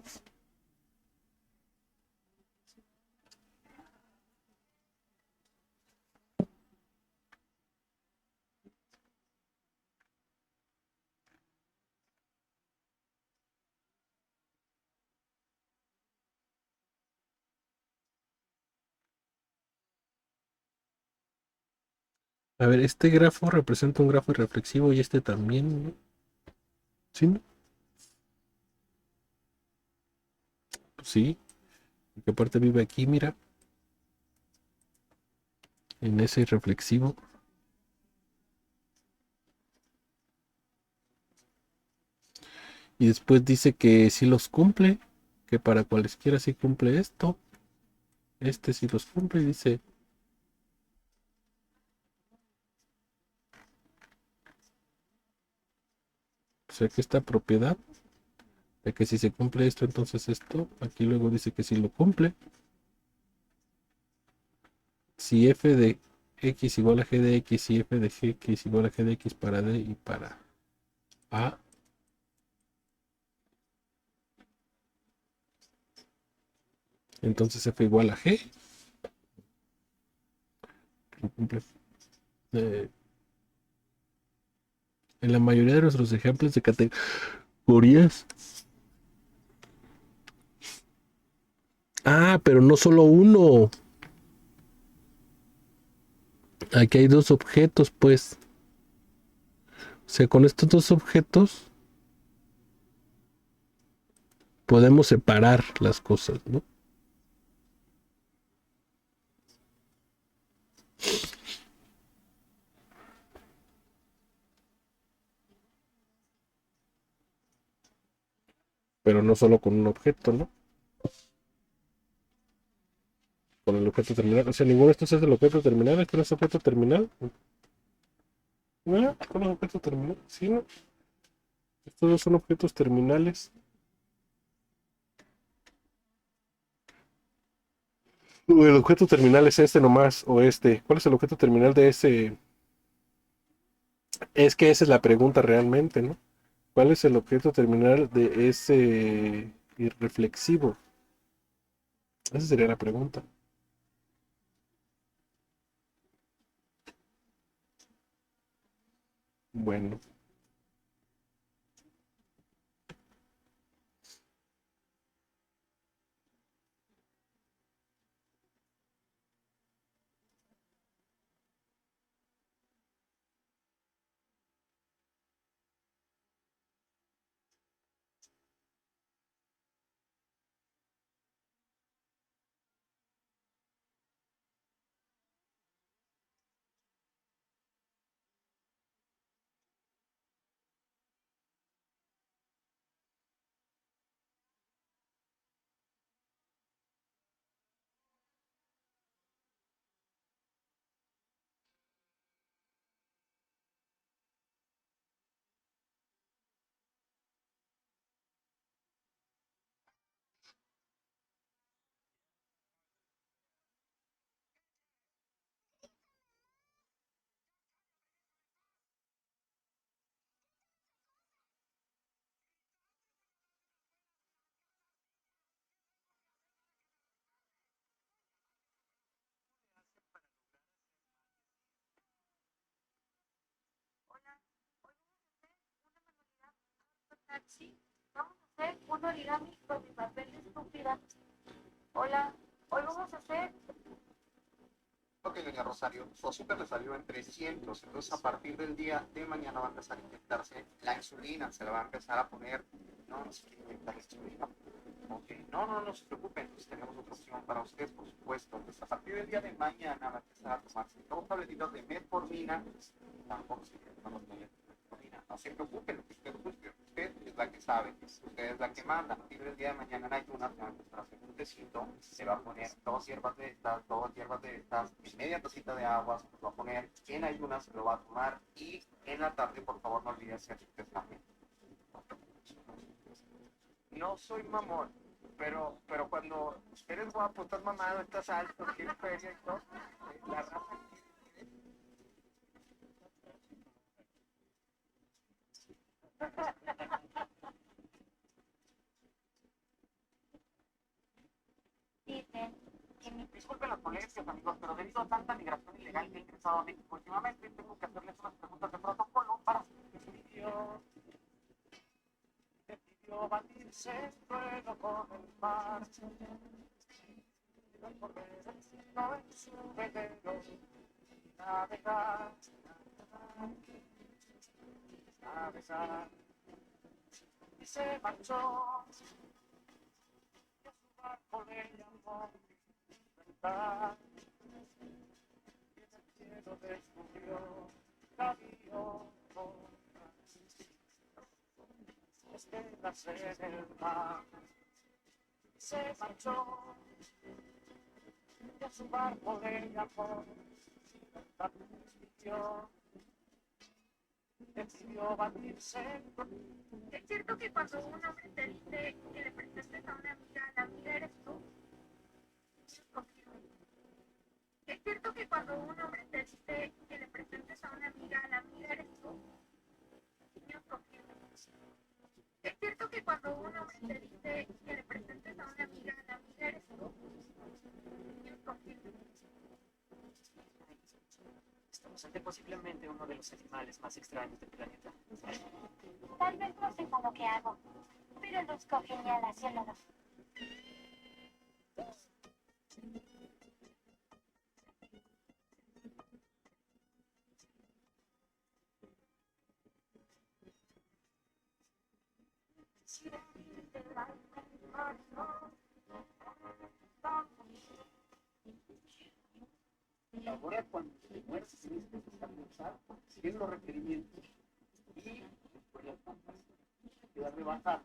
A ver, este grafo representa un grafo irreflexivo y este también, ¿no? ¿Sí, no? Pues sí, porque aparte vive aquí, mira, en ese irreflexivo. Y después dice que si los cumple, que para cualesquiera sí cumple esto. Este sí los cumple y dice, o sea que esta propiedad de que si se cumple esto, entonces esto, aquí luego dice que si lo cumple. Si f de x igual a g de x y f de gx igual a g de x para d y para a, entonces f igual a g. Lo cumple. Eh, en la mayoría de nuestros ejemplos de categorías. Ah, pero no solo uno. Aquí hay dos objetos, pues. O sea, con estos dos objetos podemos separar las cosas, ¿no? Pero no solo con un objeto, ¿no? Con el objeto terminal. O sea, ninguno de estos es el objeto terminal. ¿Este no es objeto terminal? ¿No? ¿Con el objeto terminal? Sí, ¿no? Estos dos son objetos terminales. O el objeto terminal es este nomás, o este. ¿Cuál es el objeto terminal de ese? Es que esa es la pregunta realmente, ¿no? ¿Cuál es el objeto terminal de ese irreflexivo? Esa sería la pregunta. Bueno. Sí, vamos a hacer un origami con mi papel de estúpida. Hola, hoy vamos a hacer. Ok, doña Rosario, su azúcar le salió en 300, entonces a partir del día de mañana va a empezar a inyectarse la insulina, se la va a empezar a poner, no se quiere inyectar la insulina. Ok, no se preocupe, entonces tenemos otra opción para usted, por supuesto. Entonces a partir del día de mañana va a empezar a tomarse 2 tabletitas de metformina, tampoco se quiere tomar los tabletas de metformina, no se preocupe, lo que usted busque, usted es la que sabe, usted es la que manda. A partir del día de mañana en ayunas se va a empezar a hacer un tecito, se va a poner 2 hierbas de estas, media tacita de agua, se lo va a poner en ayunas, se lo va a tomar y en la tarde, por favor, no olvide hacer su examen. No soy mamón, pero cuando eres guapo, estás mamado, estás alto, tienes feria y todo, la raza Dicen que mi Disculpen las molestias, amigos, pero debido a tanta migración ilegal que ha ingresado a México últimamente, tengo que hacerles unas preguntas de protocolo para Decidió batirse luego con el mar. Recorrer el cielo en su velero y navegar, navegar. Y se marchó, y a su barco le llamó Libertad. Y en el cielo descubrió gaviotas, estrellas en el mar. Se marchó, y a su barco le llamó Libertad. Decidió batirse. ¿Es cierto que cuando un hombre te dice que le presentes a una amiga, la amiga eres tú? Confirme. ¿Es cierto que cuando un hombre te dice que le presentes a una amiga, la amiga eres tú? Confirme. ¿Es cierto que cuando un hombre te dice que le presentes a una amiga, la amiga eres tú? Confirme. Estamos ante posiblemente uno de los animales más extraños del planeta. Tal vez no sepa lo que hago, pero luzco genial haciéndolo. Ahora, cuando te mueras, tienes que descansar, siguen los requerimientos y pues las tantas quedar rebajar.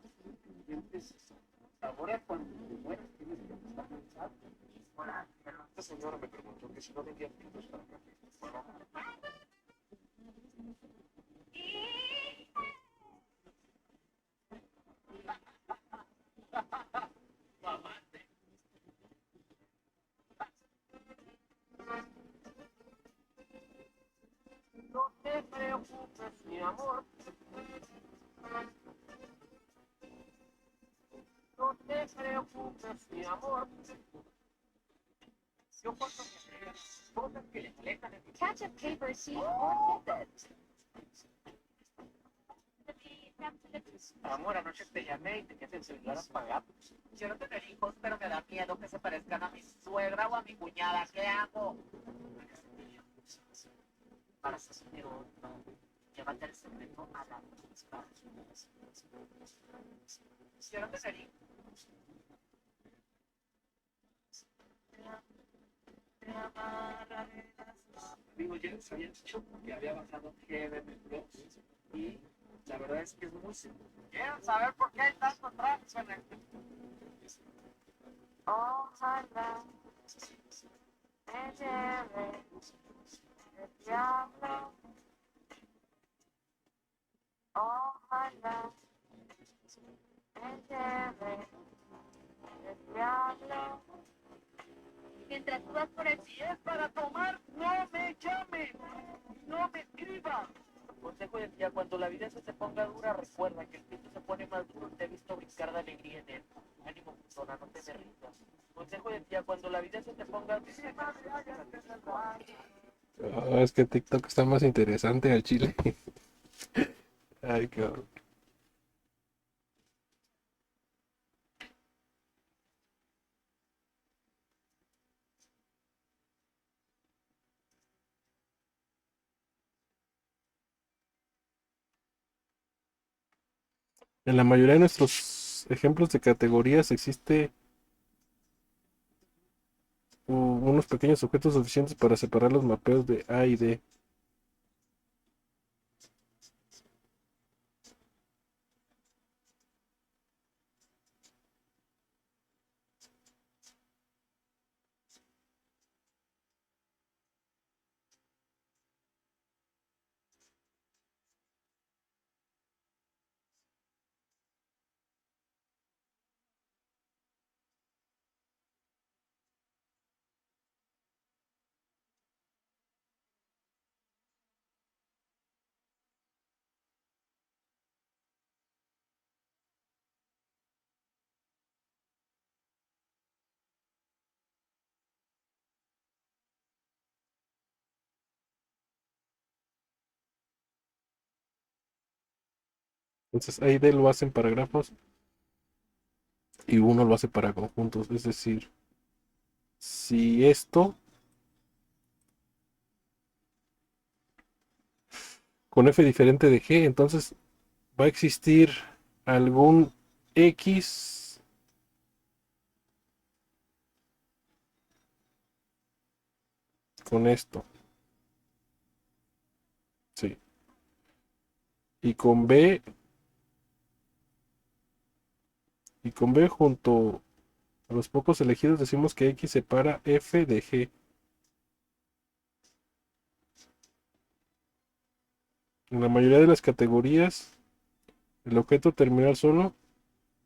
Entonces, ahora, cuando te mueras, tienes que descansar. Esta señora me preguntó que si no vendía frutos para café. No te preocupes, mi amor. No te preocupes, mi amor. Yo cuando me entregan cosas que le molestan en mi Ketchup, paper, seed, or tidbits. Amor, anoche te llamé y tenías el celular apagado. Quiero tener hijos, pero me da miedo que se parezcan a mi suegra o a mi cuñada. ¿Qué hago? Para tener otro, llévate el secreto a la misma. Quiero tener hijos. Amigo, ya les había dicho que había bajado GBM Plus y la verdad es que es muy simple. ¿Quieren saber por qué hay tanto tráfico en el... Ojalá me lleve el diablo. Ojalá me lleve el diablo. Mientras tú vas por el Si es para tomar, no me llame, no me escriba. Consejo de tía, cuando la vida se te ponga dura, recuerda que el pito se pone más duro. Te he visto brincar de alegría en él. Ánimo, persona, no te me rindas. Consejo de tía, cuando la vida se te ponga dura, Es que TikTok está más interesante al chile. Ay, cabrón. En la mayoría de nuestros ejemplos de categorías existe unos pequeños objetos suficientes para separar los mapeos de A y D. Entonces A y D lo hacen para grafos y uno lo hace para conjuntos. Es decir, si esto con f diferente de g, entonces va a existir algún x con esto. Sí. Y con b junto a los pocos elegidos decimos que x separa f de g. En la mayoría de las categorías, el objeto terminal solo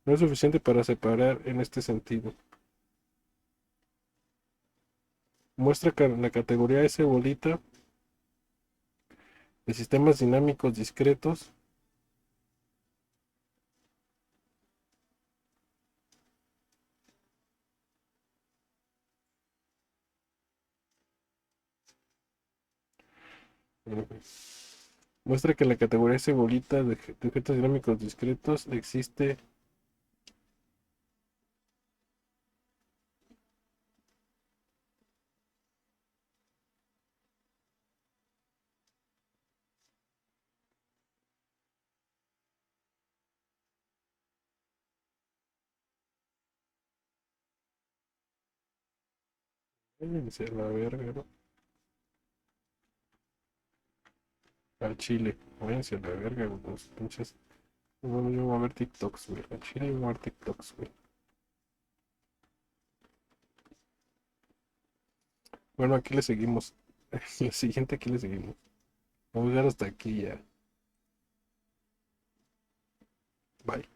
no es suficiente para separar en este sentido. Muestra que la categoría S bolita de sistemas dinámicos discretos muestra que en la categoría S bolita de objetos dinámicos discretos existe váyanse a la verga, ¿no? Al chile, váyanse a la verga, güey, los pinches. Bueno, yo voy a ver TikToks, güey. Al chile yo voy a ver TikToks, güey. Bueno, aquí le seguimos. La siguiente aquí le seguimos. Vamos a llegar hasta aquí ya. Bye.